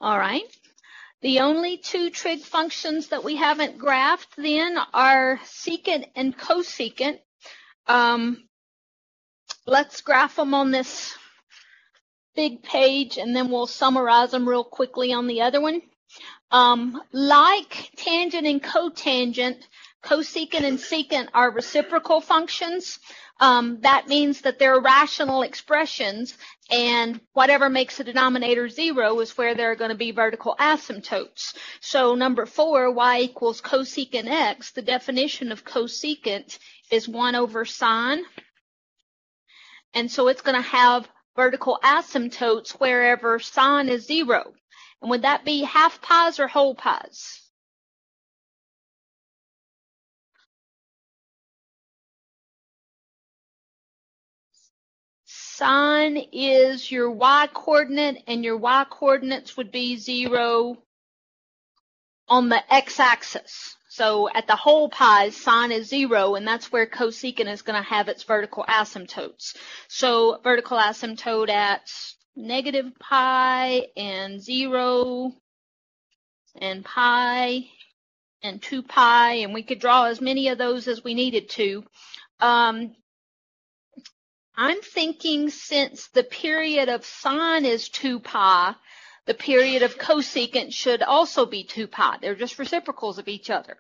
All right. The only two trig functions that we haven't graphed then are secant and cosecant. Let's graph them on this big page, and then we'll summarize them real quickly on the other one. Like tangent and cotangent, cosecant and secant are reciprocal functions. That means that they're rational expressions, and whatever makes the denominator 0 is where there are going to be vertical asymptotes. So number 4, y equals cosecant x, the definition of cosecant is 1 over sine. And so it's going to have vertical asymptotes wherever sine is 0. And would that be half pies or whole pies? Sine is your y-coordinate, and your y-coordinates would be 0 on the x-axis. So at the whole pies, sine is 0, and that's where cosecant is going to have its vertical asymptotes. So vertical asymptote at negative pi and 0 and pi and 2 pi, and we could draw as many of those as we needed to. I'm thinking since the period of sine is 2 pi, the period of cosecant should also be 2 pi. They're just reciprocals of each other.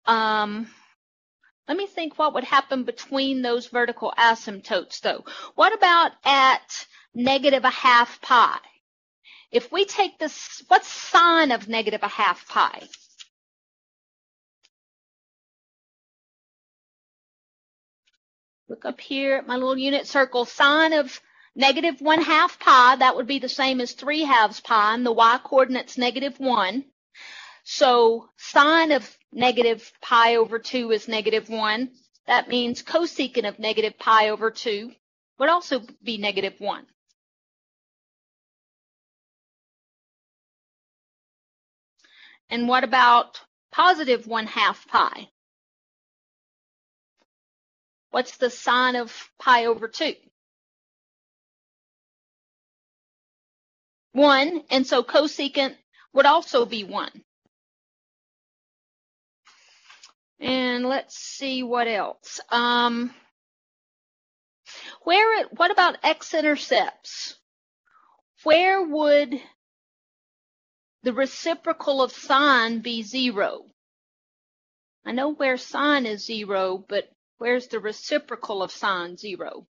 Let me think what would happen between those vertical asymptotes, though. What about at negative a half pi? If we take this, what's sine of negative a half pi? Look up here at my little unit circle. Sine of negative 1/2 pi, that would be the same as 3/2 pi, and the y-coordinate's negative 1. So sine of negative pi over 2 is negative 1. That means cosecant of negative pi over 2 would also be negative 1. And what about positive 1/2 pi? What's the sine of pi over 2? 1, and so cosecant would also be 1. And let's see what else. What about x-intercepts? Where would the reciprocal of sine be 0? I know where sine is 0, but where's the reciprocal of sine 0?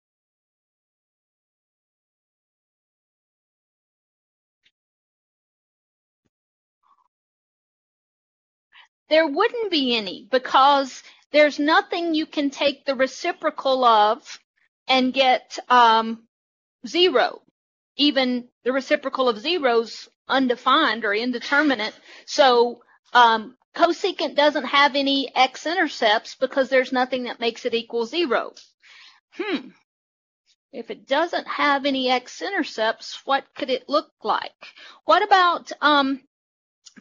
There wouldn't be any, because there's nothing you can take the reciprocal of and get 0. Even the reciprocal of 0's undefined or indeterminate. So cosecant doesn't have any x-intercepts because there's nothing that makes it equal 0. If it doesn't have any x-intercepts, what could it look like? What about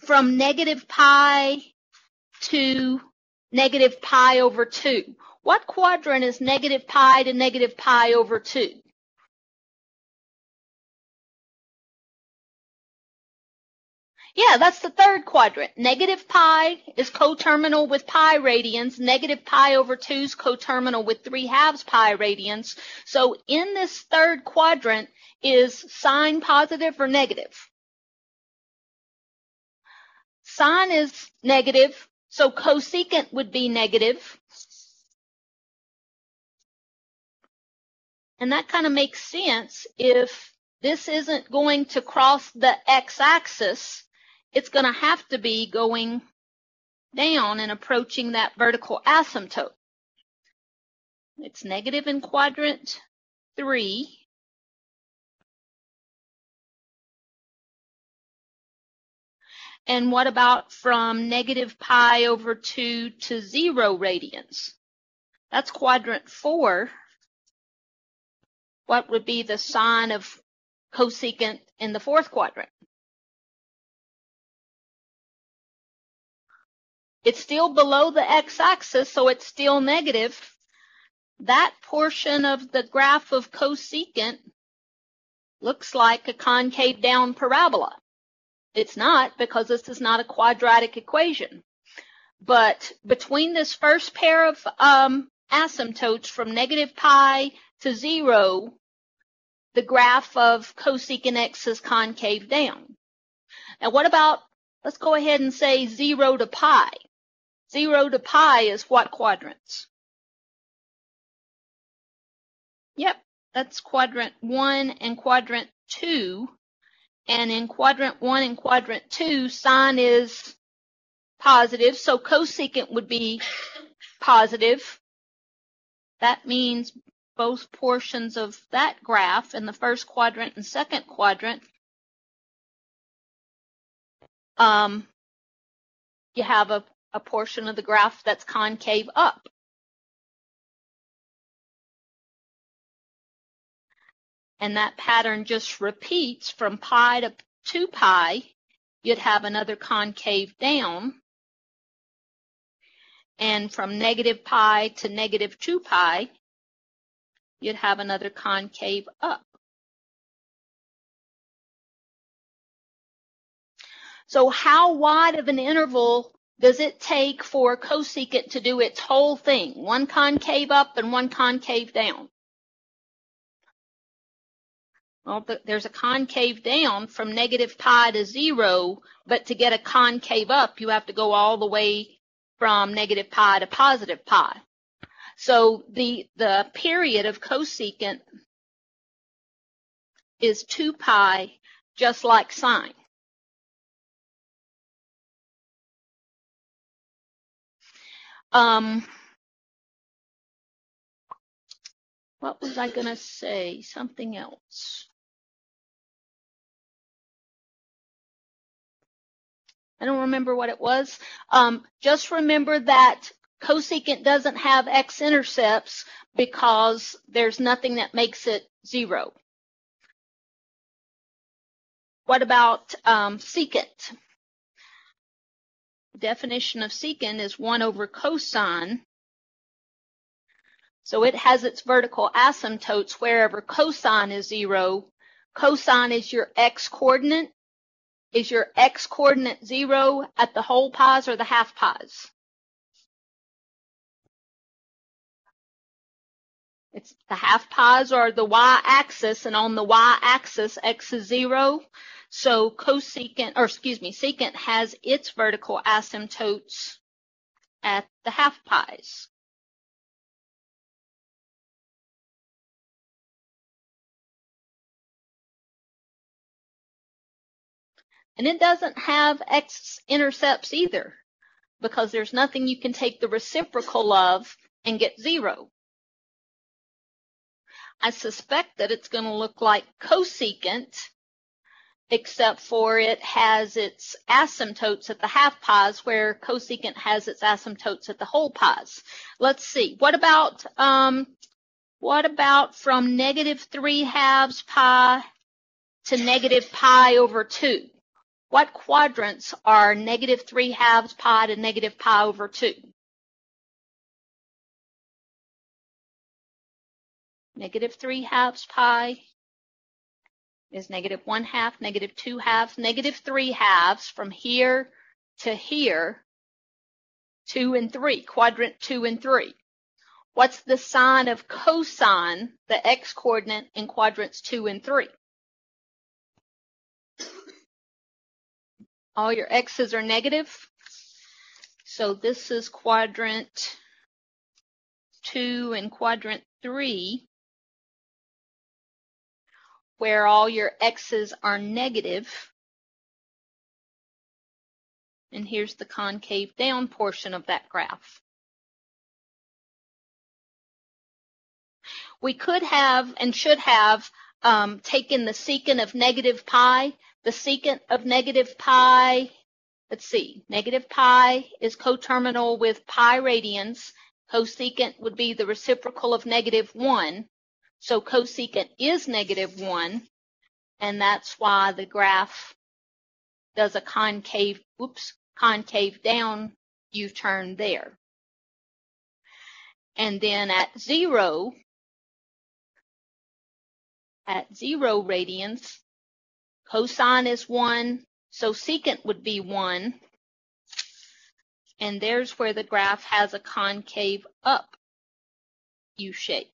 from negative pi to negative pi over 2? What quadrant is negative pi to negative pi over 2? Yeah, that's the third quadrant. Negative pi is coterminal with pi radians. Negative pi over 2 is coterminal with 3/2 pi radians. So in this third quadrant, is sine positive or negative? Sine is negative, so cosecant would be negative. And that kind of makes sense. If this isn't going to cross the x-axis, it's going to have to be going down and approaching that vertical asymptote. It's negative in quadrant 3. And what about from negative pi over 2 to 0 radians? That's quadrant 4. What would be the sine of cosecant in the fourth quadrant? It's still below the x-axis, so it's still negative. That portion of the graph of cosecant looks like a concave down parabola. It's not, because this is not a quadratic equation. But between this first pair of asymptotes from negative pi to 0, the graph of cosecant x is concave down. Now what about, let's go ahead and say 0 to pi. 0 to pi is what quadrants? Yep, that's quadrant 1 and quadrant 2. And in quadrant 1 and quadrant 2, sine is positive, so cosecant would be positive. That means both portions of that graph in the first quadrant and second quadrant, you have a portion of the graph that's concave up. And that pattern just repeats from pi to 2 pi. You'd have another concave down. And from negative pi to negative 2 pi, you'd have another concave up. So how wide of an interval does it take for cosecant to do its whole thing? One concave up and one concave down. Well, there's a concave down from negative pi to 0, but to get a concave up, you have to go all the way from negative pi to positive pi. So the period of cosecant is 2 pi, just like sine. What was I going to say? Something else. I don't remember what it was. Just remember that cosecant doesn't have x-intercepts because there's nothing that makes it 0. What about secant? The definition of secant is 1 over cosine. So it has its vertical asymptotes wherever cosine is 0. Cosine is your x-coordinate. Is your x-coordinate 0 at the whole pi's or the half pi's? It's the half pi's or the y-axis, and on the y-axis, x is 0. So secant has its vertical asymptotes at the half pi's. And it doesn't have x-intercepts either, because there's nothing you can take the reciprocal of and get 0. I suspect that it's going to look like cosecant, except for it has its asymptotes at the half pi's, where cosecant has its asymptotes at the whole pi's. Let's see. What about from negative 3/2 pi to negative pi over 2? What quadrants are negative 3/2 pi to negative pi over 2? Negative 3/2 pi is negative 1/2, negative 2/2, negative 3/2 from here to here, 2 and 3, quadrant 2 and 3. What's the sign of cosine, the x-coordinate, in quadrants 2 and 3? All your x's are negative. So this is quadrant 2 and quadrant 3, where all your x's are negative. And here's the concave down portion of that graph. We could have and should have taken the secant of negative pi. The secant of negative pi, let's see, negative pi is coterminal with pi radians. Cosecant would be the reciprocal of negative 1. So cosecant is negative 1, and that's why the graph does a concave down U-turn there. And then at 0, at 0 radians. Cosine is 1, so secant would be 1. And there's where the graph has a concave up U-shape.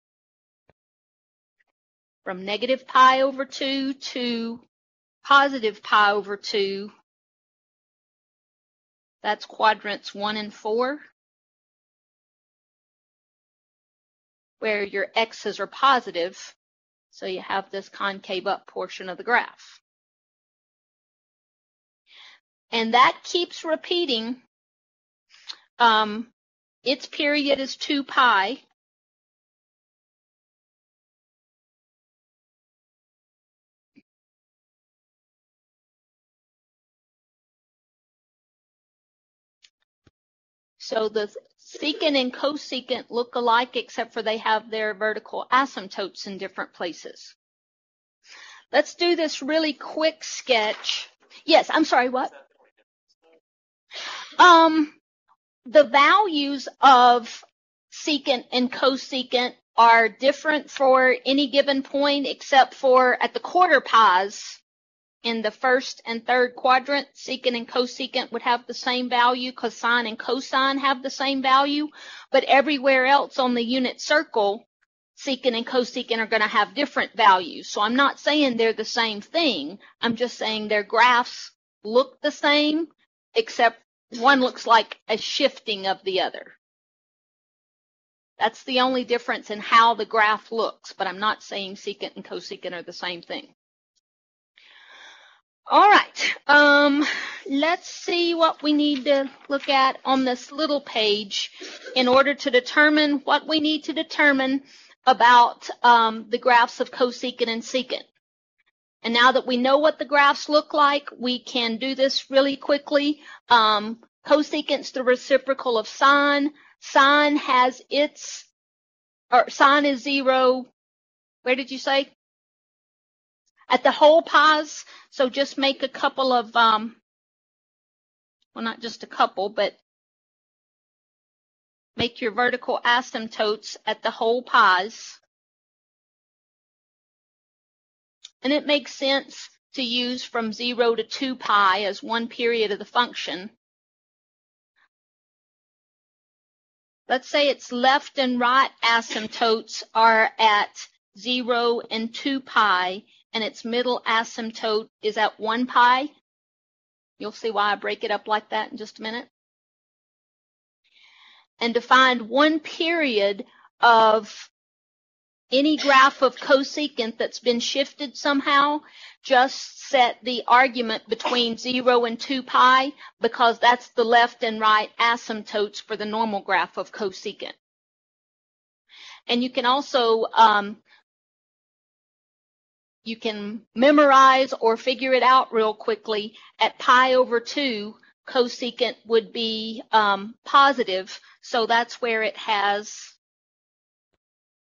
From negative pi over 2 to positive pi over 2, that's quadrants 1 and 4, where your x's are positive, so you have this concave up portion of the graph. And that keeps repeating. Its period is 2 pi. So the secant and cosecant look alike, except for they have their vertical asymptotes in different places. Let's do this really quick sketch. Yes, I'm sorry, what? The values of secant and cosecant are different for any given point, except for at the quarter pies in the first and third quadrant, secant and cosecant would have the same value because sine and cosine have the same value, but everywhere else on the unit circle, secant and cosecant are going to have different values. So I'm not saying they're the same thing. I'm just saying their graphs look the same, except one looks like a shifting of the other. That's the only difference in how the graph looks, but I'm not saying secant and cosecant are the same thing. All right, let's see what we need to look at on this little page in order to determine what we need to determine about the graphs of cosecant and secant. And now that we know what the graphs look like, we can do this really quickly. Cosecant's the reciprocal of sine. Sine has its, or sine is 0. Where did you say? At the whole pies. So just make a couple of, well, not just a couple, but make your vertical asymptotes at the whole pies. And it makes sense to use from 0 to 2 pi as one period of the function. Let's say its left and right asymptotes are at 0 and 2 pi, and its middle asymptote is at 1 pi. You'll see why I break it up like that in just a minute. And to find one period of any graph of cosecant that's been shifted somehow, just set the argument between 0 and 2 pi, because that's the left and right asymptotes for the normal graph of cosecant. And you can also, you can memorize or figure it out real quickly. At pi over 2, cosecant would be positive, so that's where it has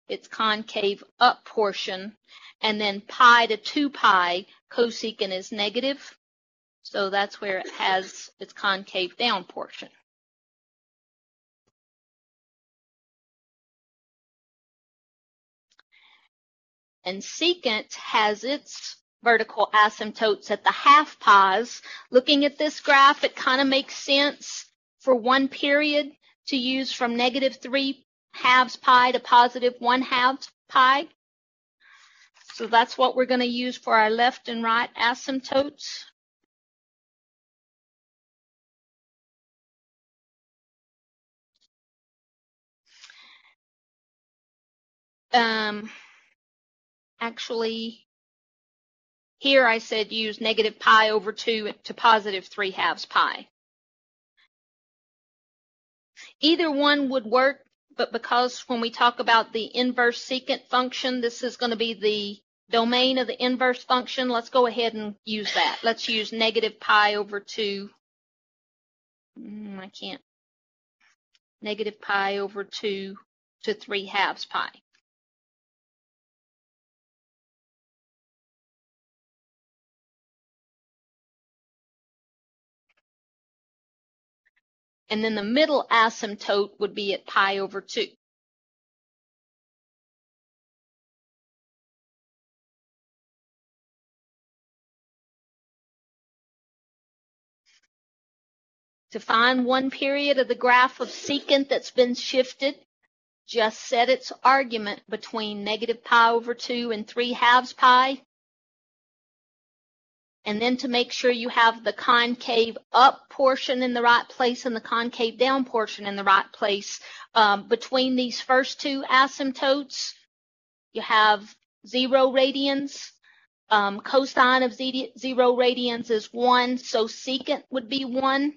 its concave up portion, and then pi to 2 pi, cosecant is negative, so that's where it has its concave down portion. And secant has its vertical asymptotes at the half pies. Looking at this graph, it kind of makes sense for one period to use from negative 3 halves pi to positive 1 halves pi. So that's what we're going to use for our left and right asymptotes. Actually, here I said use negative pi over 2 to positive 3 halves pi. Either one would work, but because when we talk about the inverse secant function, this is going to be the domain of the inverse function, let's go ahead and use that. Let's use negative pi over 2. I can't. Negative pi over 2 to 3 halves pi. And then the middle asymptote would be at pi over 2. To find one period of the graph of secant that's been shifted, just set its argument between negative pi over 2 and 3/2 pi. And then to make sure you have the concave up portion in the right place and the concave down portion in the right place, between these first two asymptotes, you have 0 radians. Cosine of 0 radians is 1, so secant would be 1.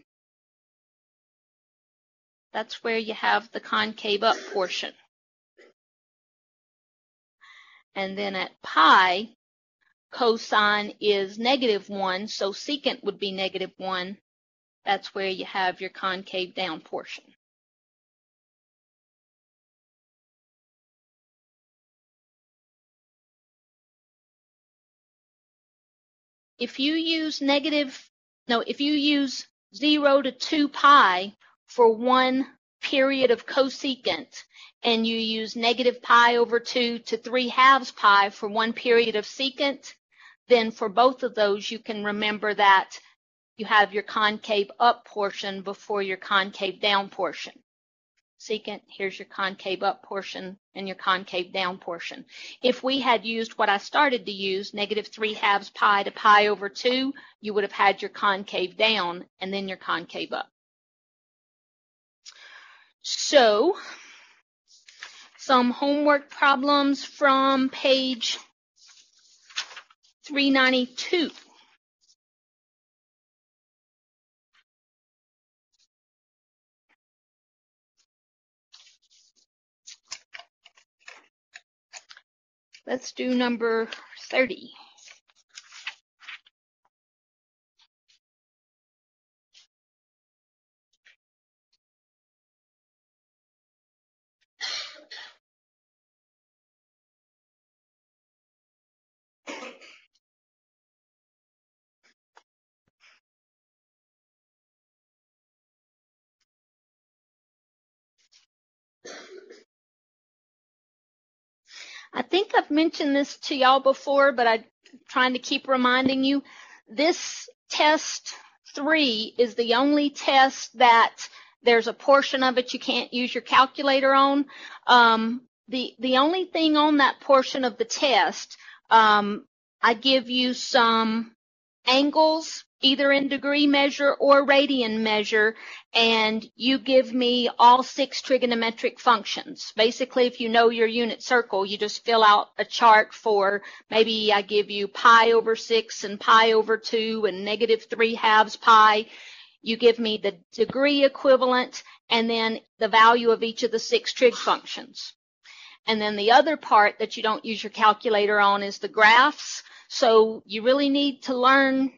That's where you have the concave up portion. And then at pi, cosine is -1, so secant would be -1. That's where you have your concave down portion. If you use 0 to 2 pi for one period of cosecant, and you use negative pi over 2 to 3/2 pi for one period of secant, then for both of those you can remember that you have your concave up portion before your concave down portion. Secant, here's your concave up portion and your concave down portion. If we had used what I started to use, -3/2 pi to pi over 2, you would have had your concave down and then your concave up. So, some homework problems from page 392. Let's do number 30. I think I've mentioned this to y'all before, but I'm trying to keep reminding you. This test 3 is the only test that there's a portion of it you can't use your calculator on. The only thing on that portion of the test, I give you some angles, either in degree measure or radian measure, and you give me all 6 trigonometric functions. Basically, if you know your unit circle, you just fill out a chart for, maybe I give you pi over 6 and pi over 2 and -3/2 pi. You give me the degree equivalent and then the value of each of the 6 trig functions. And then the other part that you don't use your calculator on is the graphs. So you really need to learn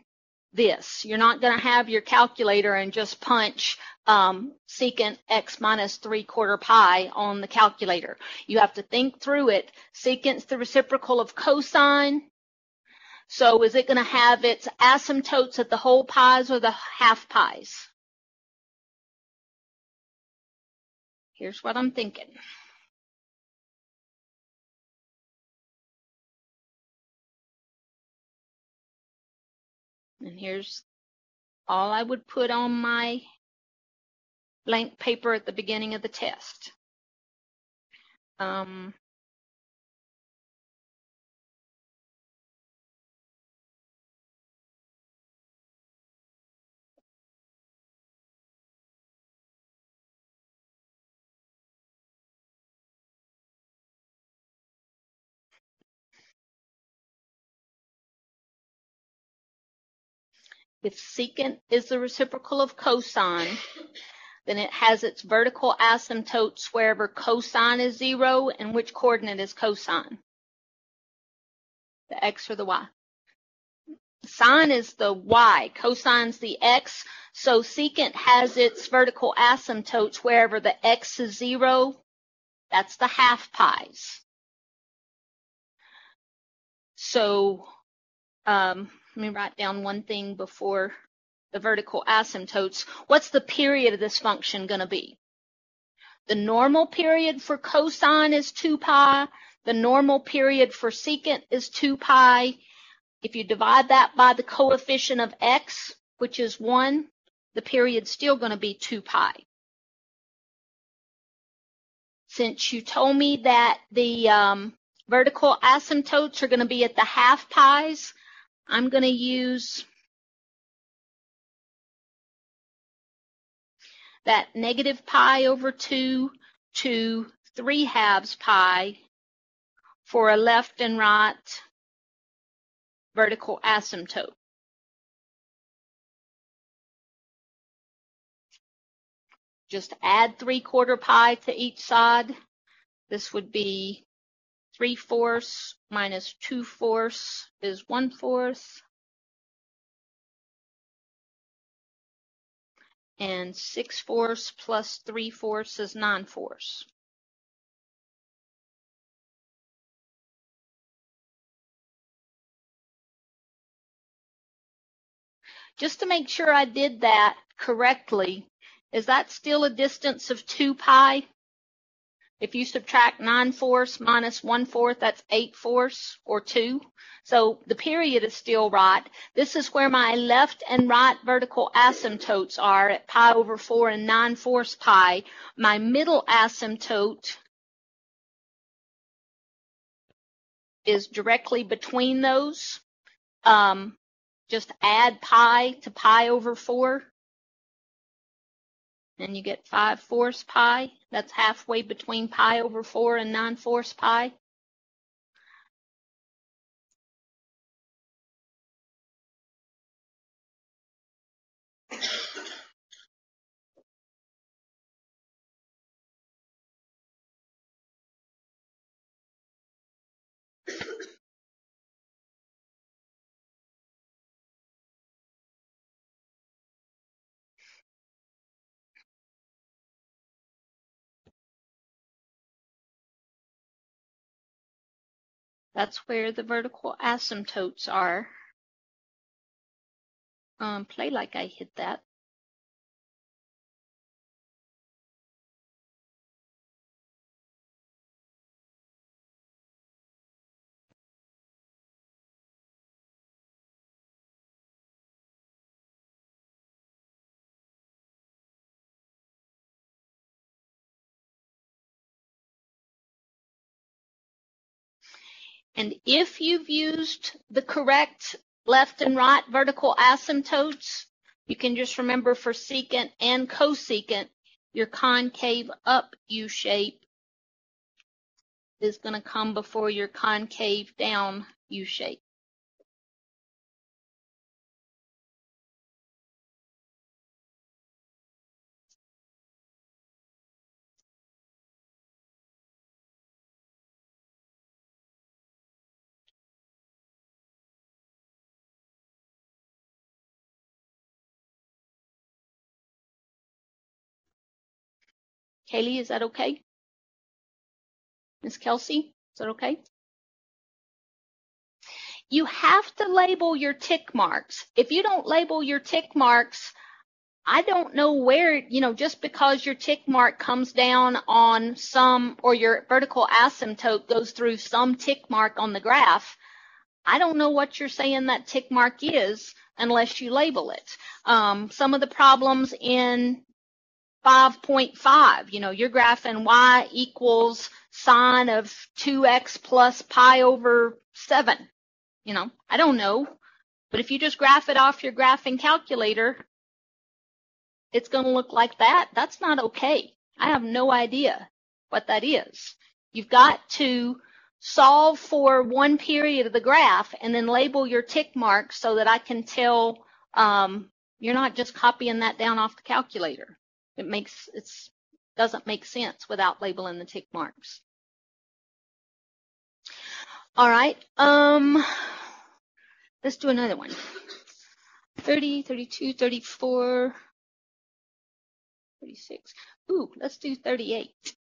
this. You're not going to have your calculator and just punch secant x minus 3/4 pi on the calculator. You have to think through it. Secant's the reciprocal of cosine. So is it going to have its asymptotes at the whole pi's or the half pi's? Here's what I'm thinking. And here's all I would put on my blank paper at the beginning of the test. If secant is the reciprocal of cosine, then it has its vertical asymptotes wherever cosine is 0, and which coordinate is cosine? The x or the y? Sine is the y, cosine's the x, so secant has its vertical asymptotes wherever the x is 0, that's the half pi's. So, let me write down one thing before the vertical asymptotes. What's the period of this function going to be? The normal period for cosine is 2 pi. The normal period for secant is 2 pi. If you divide that by the coefficient of x, which is 1, the period's still going to be 2 pi. Since you told me that the vertical asymptotes are going to be at the half pi's, I'm going to use that negative pi over 2 to 3/2 pi for a left and right vertical asymptote. Just add 3/4 pi to each side. This would be 3/4 minus 2/4 is 1/4. And 6/4 plus 3/4 is 9/4. Just to make sure I did that correctly, is that still a distance of 2 pi? If you subtract 9/4 minus 1/4, that's 8/4 or 2. So the period is still right. This is where my left and right vertical asymptotes are at pi over 4 and 9/4 pi. My middle asymptote is directly between those. Just add pi to pi over 4, and you get 5/4 pi. That's halfway between pi over 4 and 9/4 pi. That's where the vertical asymptotes are. Play like I hit that. And if you've used the correct left and right vertical asymptotes, you can just remember for secant and cosecant, your concave up U shape is going to come before your concave down U shape. Kaylee, is that okay? Miss Kelsey, is that okay? You have to label your tick marks. If you don't label your tick marks, I don't know where, just because your tick mark comes down on some, or your vertical asymptote goes through some tick mark on the graph, I don't know what you're saying that tick mark is unless you label it. Some of the problems in 5.5, you're graphing y equals sine of 2x plus pi over 7. I don't know. But if you just graph it off your graphing calculator, it's going to look like that. That's not okay. I have no idea what that is. You've got to solve for one period of the graph and then label your tick marks so that I can tell you're not just copying that down off the calculator. It doesn't make sense without labeling the tick marks. All right. Let's do another one. 30, 32, 34, 36. Ooh, let's do 38.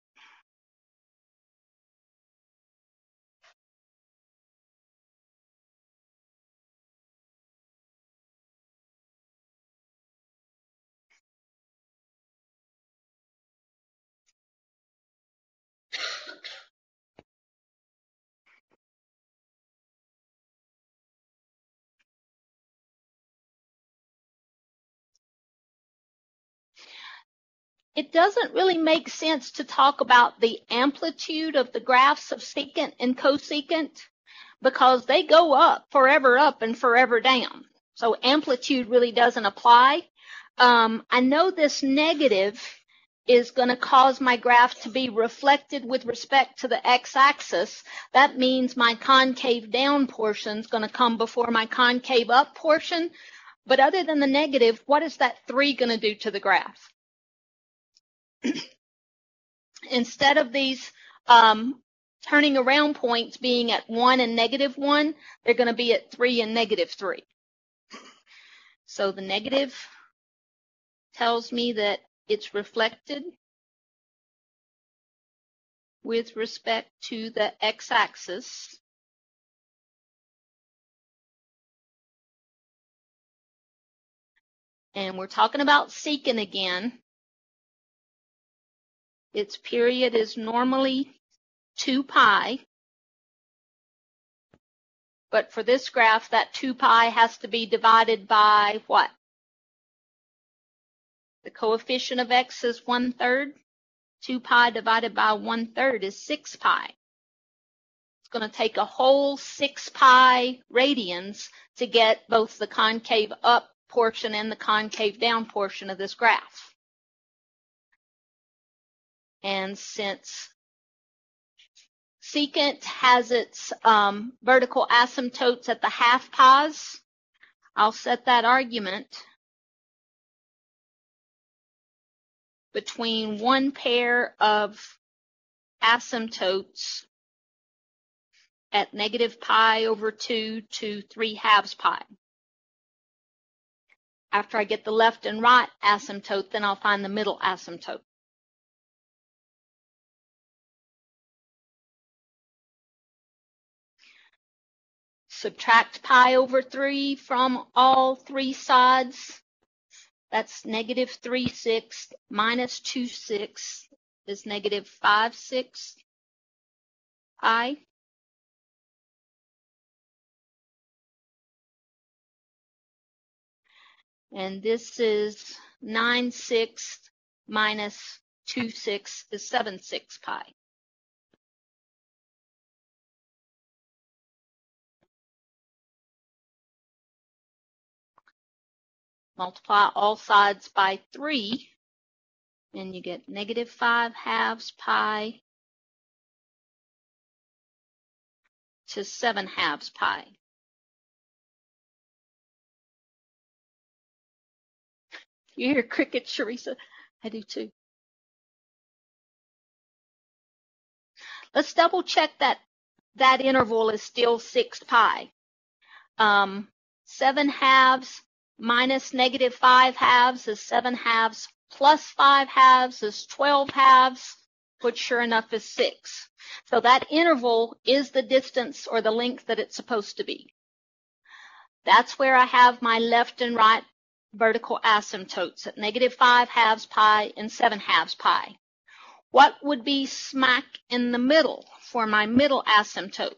it doesn't really make sense to talk about the amplitude of the graphs of secant and cosecant because they go up and forever down. So amplitude really doesn't apply. I know this negative is going to cause my graph to be reflected with respect to the x-axis. That means my concave down portion is going to come before my concave up portion. But other than the negative, what is that 3 going to do to the graph? Instead of these turning around points being at 1 and -1, they're going to be at 3 and -3. So the negative tells me that it's reflected with respect to the x-axis. And we're talking about secant again. Its period is normally 2 pi. But for this graph, that 2 pi has to be divided by what? The coefficient of x is 1/3. 2 pi divided by 1/3 is 6 pi. It's going to take a whole 6 pi radians to get both the concave up portion and the concave down portion of this graph. And since secant has its vertical asymptotes at the half pi's, I'll set that argument between one pair of asymptotes at -pi/2 to 3/2 pi. After I get the left and right asymptote, then I'll find the middle asymptote. Subtract pi/3 from all 3 sides. That's -3/6 minus 2/6 is -5/6 pi. And this is 9/6 minus 2/6 is 7/6 pi. Multiply all sides by 3, and you get -5/2 pi to 7/2 pi. You hear crickets, Sharisa? I do too. Let's double check that interval is still 6 pi. 7/2 minus -5/2 is 7/2 plus 5/2 is 12/2, which sure enough is 6. So that interval is the distance or the length that it's supposed to be. That's where I have my left and right vertical asymptotes at -5/2 pi and 7/2 pi. What would be smack in the middle for my middle asymptote?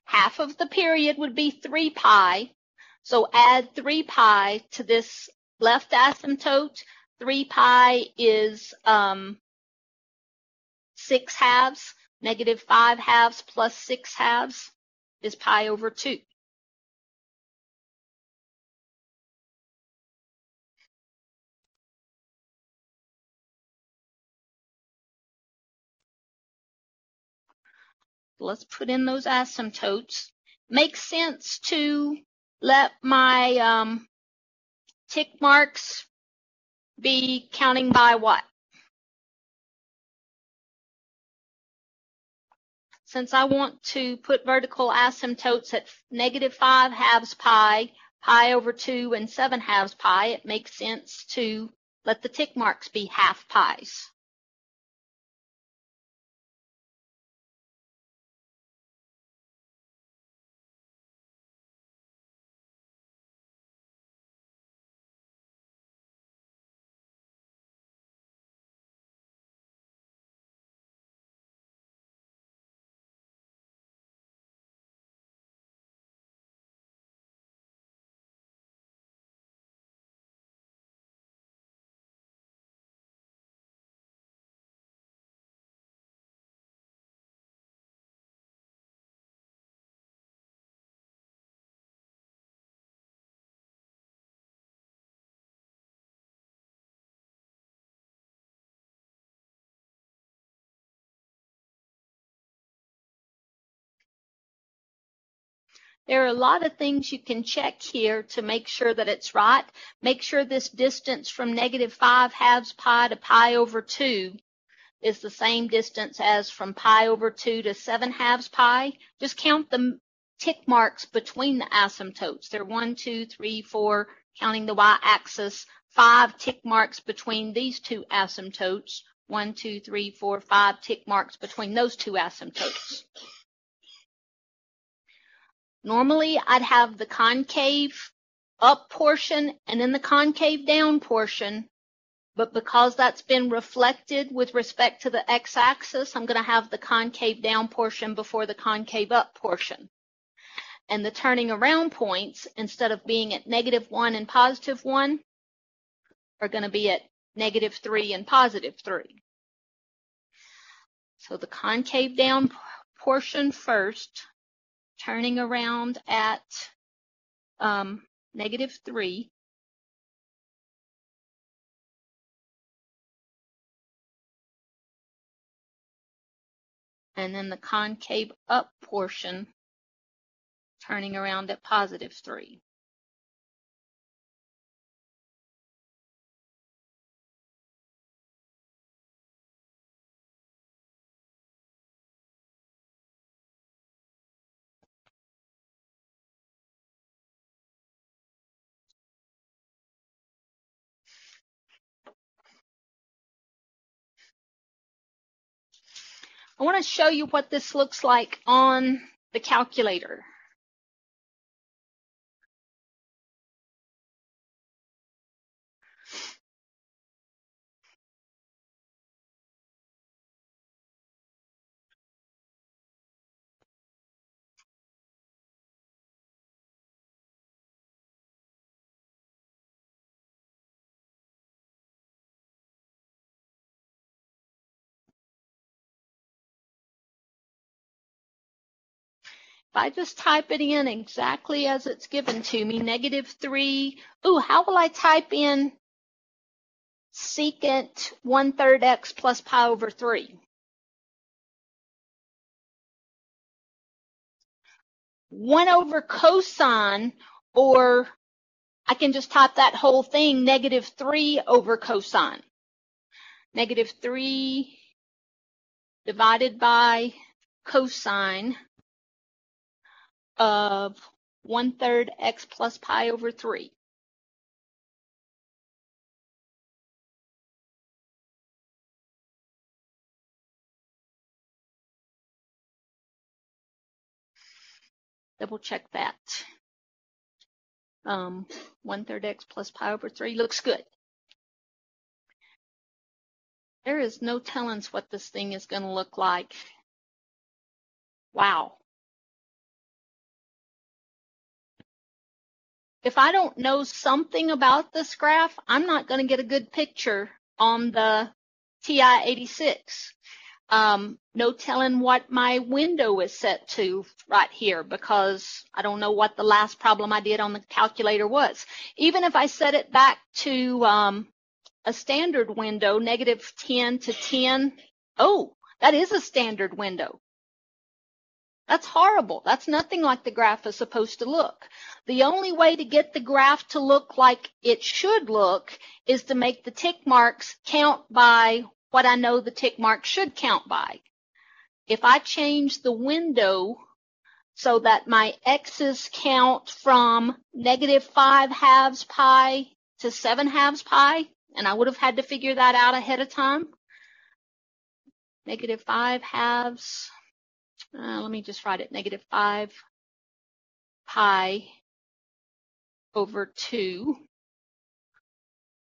Half of the period would be 3 pi. So add 3 pi to this left asymptote. 3 pi is 6/2. -5/2 plus 6/2 is pi/2. Let's put in those asymptotes. Makes sense to let my tick marks be counting by what? Since I want to put vertical asymptotes at -5/2 pi, pi/2, and 7/2 pi, it makes sense to let the tick marks be half pi's. There are a lot of things you can check here to make sure that it's right. Make sure this distance from -5 halves pi to pi over 2 is the same distance as from pi over 2 to 7 halves pi. Just count the tick marks between the asymptotes. There are 1, 2, 3, 4, counting the y-axis, 5 tick marks between these two asymptotes. 1, 2, 3, 4, 5 tick marks between those two asymptotes. Normally, I'd have the concave up portion and then the concave down portion, but because that's been reflected with respect to the x-axis, I'm going to have the concave down portion before the concave up portion. And the turning around points, instead of being at -1 and +1, are going to be at -3 and +3. So the concave down portion first, turning around at -3. And then the concave up portion, turning around at +3. I want to show you what this looks like on the calculator. If I just type it in exactly as it's given to me, -3, how will I type in secant 1/3 x plus pi over 3? 1 over cosine, or I can just type that whole thing, -3 over cosine. -3 divided by cosine of 1/3 x plus pi over 3. Double check that. 1/3 x plus pi over 3 looks good. There is no telling what this thing is going to look like. Wow. If I don't know something about this graph, I'm not going to get a good picture on the TI-86. No telling what my window is set to right here because I don't know what the last problem I did on the calculator was. Even if I set it back to a standard window, -10 to 10, that is a standard window. That's horrible. That's nothing like the graph is supposed to look. The only way to get the graph to look like it should look is to make the tick marks count by what I know the tick marks should count by. If I change the window so that my x's count from -5 halves pi to 7 halves pi, and I would have had to figure that out ahead of time, -5 halves, let me just write it, -5 pi over 2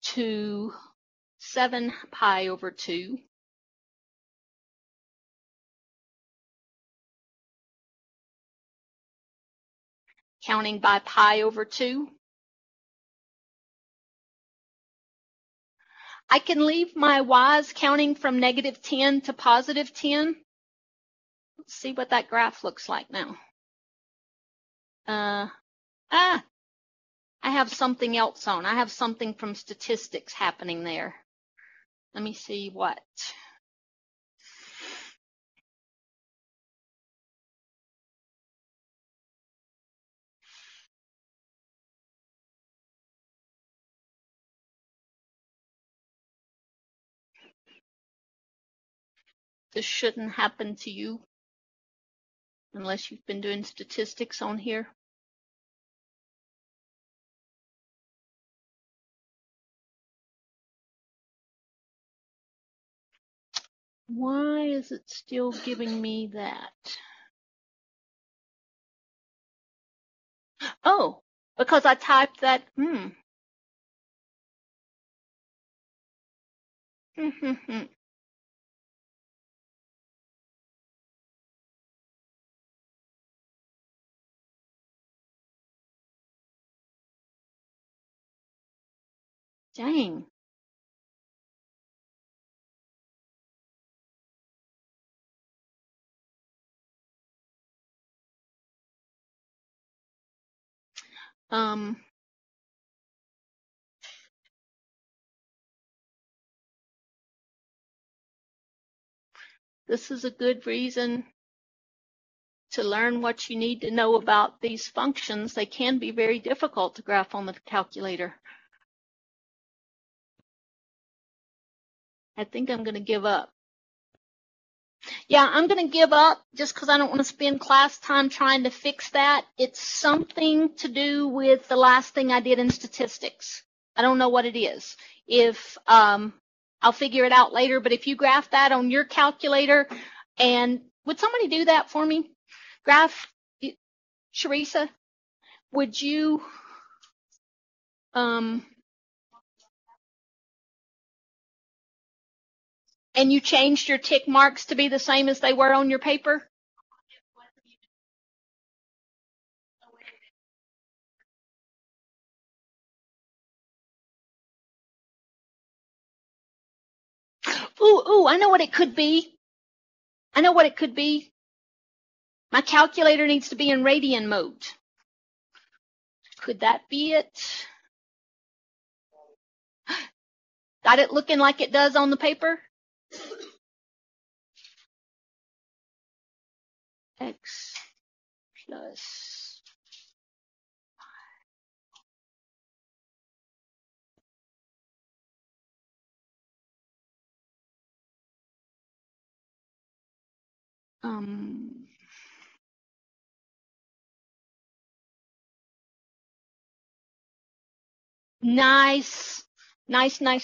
to 7 pi over 2. Counting by pi over 2. I can leave my y's counting from -10 to +10. Let's see what that graph looks like now. I have something else on. I have something from statistics happening there. Let me see what. This shouldn't happen to you unless you've been doing statistics on here. Why is it still giving me that? Oh, because I typed that. Dang. This is a good reason to learn what you need to know about these functions. They can be very difficult to graph on the calculator. I think I'm going to give up. Yeah, I'm going to give up just because I don't want to spend class time trying to fix that. It's something to do with the last thing I did in statistics. I don't know what it is. If I'll figure it out later, but if you graph that on your calculator, and would somebody do that for me? Graph, Sharisa, would you and you changed your tick marks to be the same as they were on your paper? Ooh, I know what it could be. I know what it could be. My calculator needs to be in radian mode. Could that be it? Got it looking like it does on the paper? X plus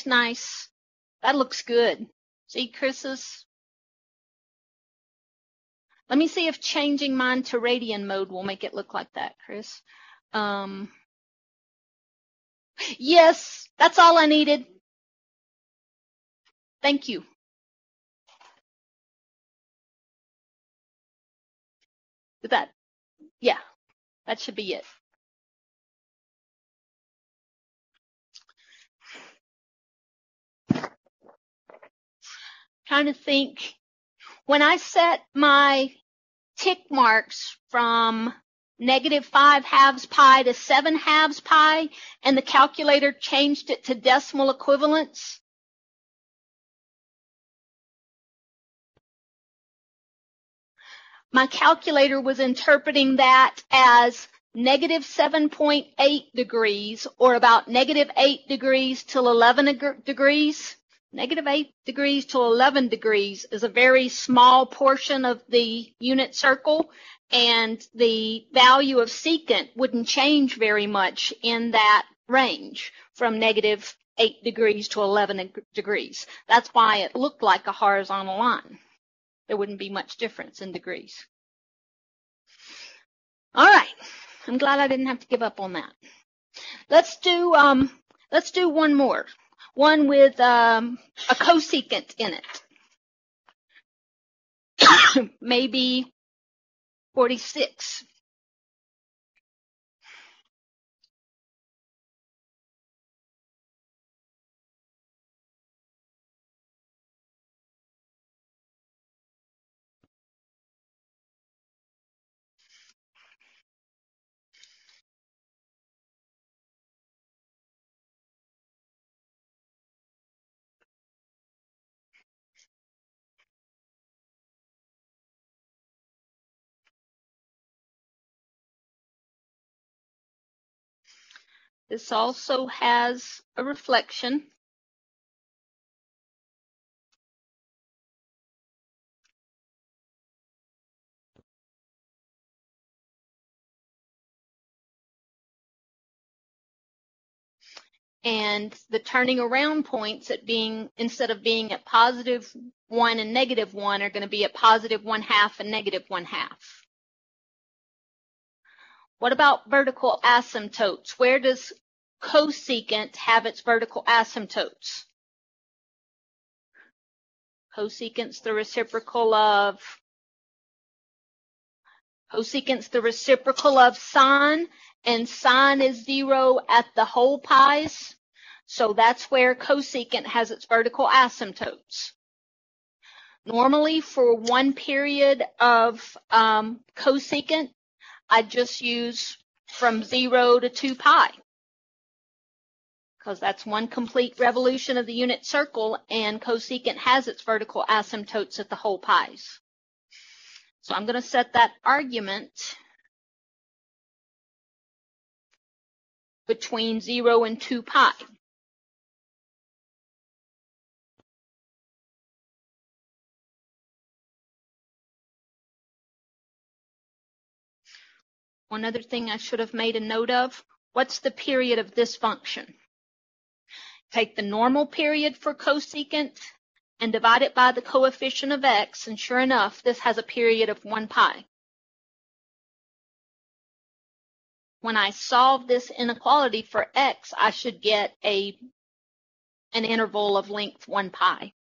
nice. That looks good. See, Chris's? Let me see if changing mine to radian mode will make it look like that, Chris. Yes, that's all I needed. Thank you. That, yeah, that should be it. Trying to think. When I set my tick marks from -5/2 pi to 7/2 pi, and the calculator changed it to decimal equivalents, my calculator was interpreting that as -7.8 degrees, or about -8 degrees till 11 degrees. -8 degrees to 11 degrees is a very small portion of the unit circle, and the value of secant wouldn't change very much in that range from -8 degrees to 11 degrees. That's why it looked like a horizontal line. There wouldn't be much difference in degrees. All right. I'm glad I didn't have to give up on that. Let's do one more. One with a cosecant in it. Maybe 46. This also has a reflection. And the turning around points at being, instead of being at +1 and -1, are going to be at +1/2 and -1/2. What about vertical asymptotes? Where does cosecant have its vertical asymptotes? Cosecant's the reciprocal of sine, and sine is 0 at the whole pi's. So that's where cosecant has its vertical asymptotes. Normally, for one period of cosecant, I just use from 0 to 2 pi, because that's one complete revolution of the unit circle, and cosecant has its vertical asymptotes at the whole pi's. So I'm going to set that argument between 0 and 2 pi. One other thing I should have made a note of, what's the period of this function? Take the normal period for cosecant and divide it by the coefficient of x, and sure enough, this has a period of 1 pi. When I solve this inequality for x, I should get an interval of length 1 pi.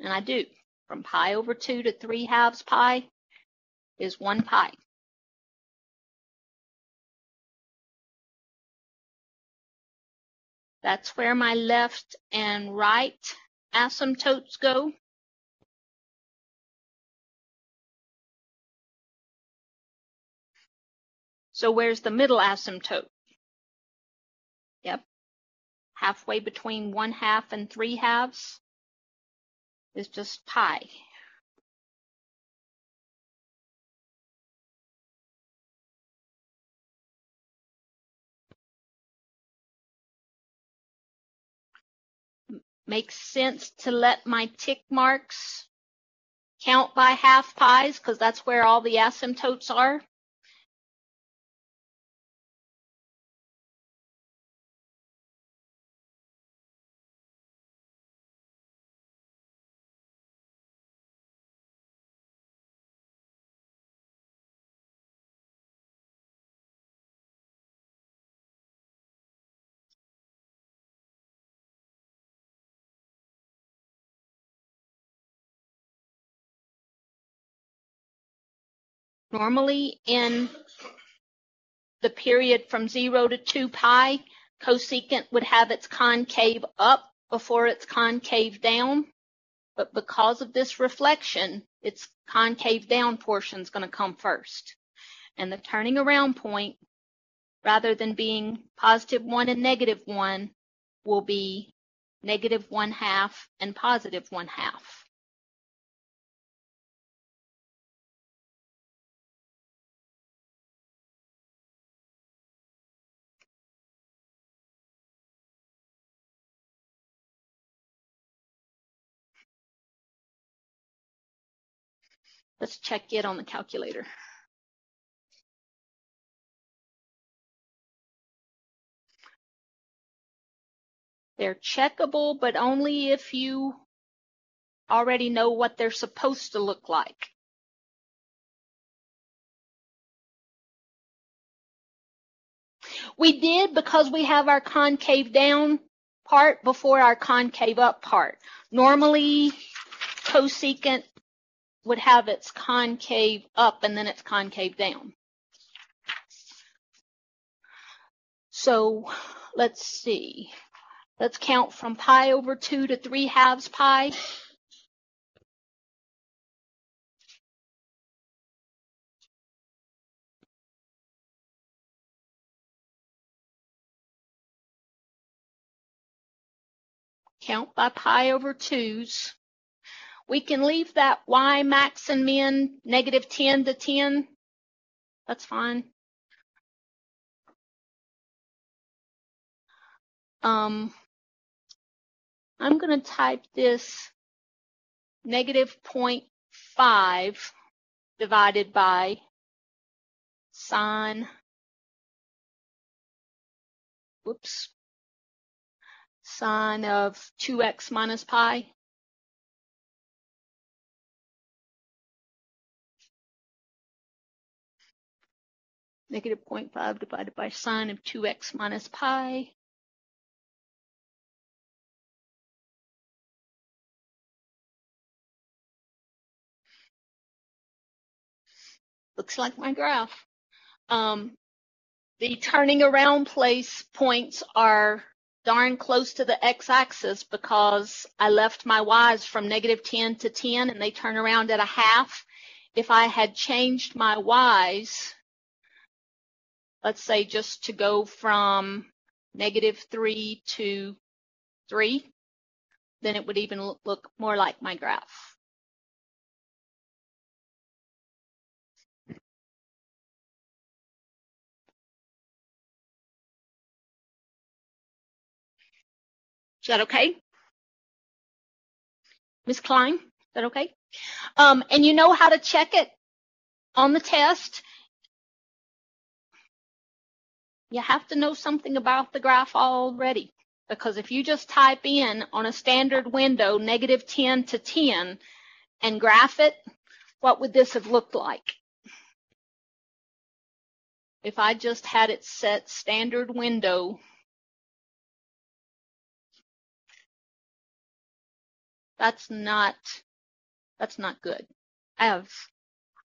And I do. From pi/2 to 3/2 pi is 1 pi. That's where my left and right asymptotes go. So where's the middle asymptote? Yep. Halfway between 1/2 and 3/2 is just pi. Makes sense to let my tick marks count by half pi's, because that's where all the asymptotes are. Normally in the period from 0 to 2 pi, cosecant would have its concave up before its concave down. But because of this reflection, its concave down portion is going to come first. And the turning around point, rather than being +1 and -1, will be -1/2 and +1/2. Let's check it on the calculator. They're checkable, but only if you already know what they're supposed to look like. We did, because we have our concave down part before our concave up part. Normally, cosecant would have its concave up and then its concave down. So let's see. Let's count from pi/2 to 3/2 pi. Count by pi/2s. We can leave that y max and min -10 to 10. That's fine. I'm going to type this -0.5 divided by sine, sine of 2x minus pi. -0.5 divided by sine of 2x minus pi. Looks like my graph. The turning around place points are darn close to the x-axis because I left my y's from -10 to 10 and they turn around at a half. If I had changed my y's, let's say just to go from -3 to 3, then it would even look more like my graph. Is that okay? Ms. Klein, is that okay? And you know how to check it on the test. You have to know something about the graph already, because if you just type in on a standard window -10 to 10 and graph it, what would this have looked like? If I just had it set standard window, that's not good. I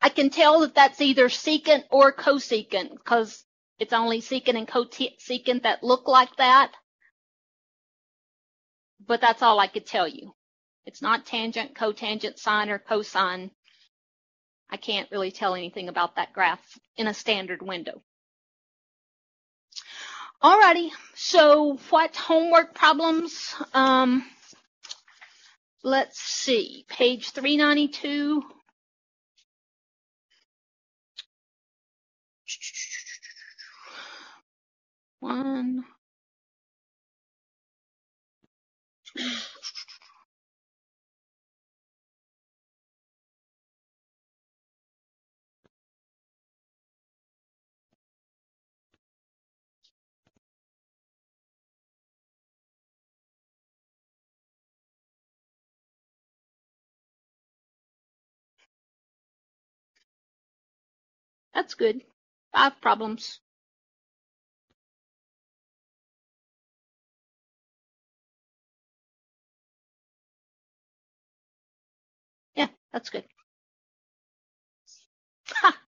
can tell that that's either secant or cosecant because it's only secant and cosecant that look like that. But that's all I could tell you. It's not tangent, cotangent, sine, or cosine. I can't really tell anything about that graph in a standard window. Alrighty, so what homework problems? Let's see, page 392. One, two. That's good. 5 problems. Yeah, that's good. Ha!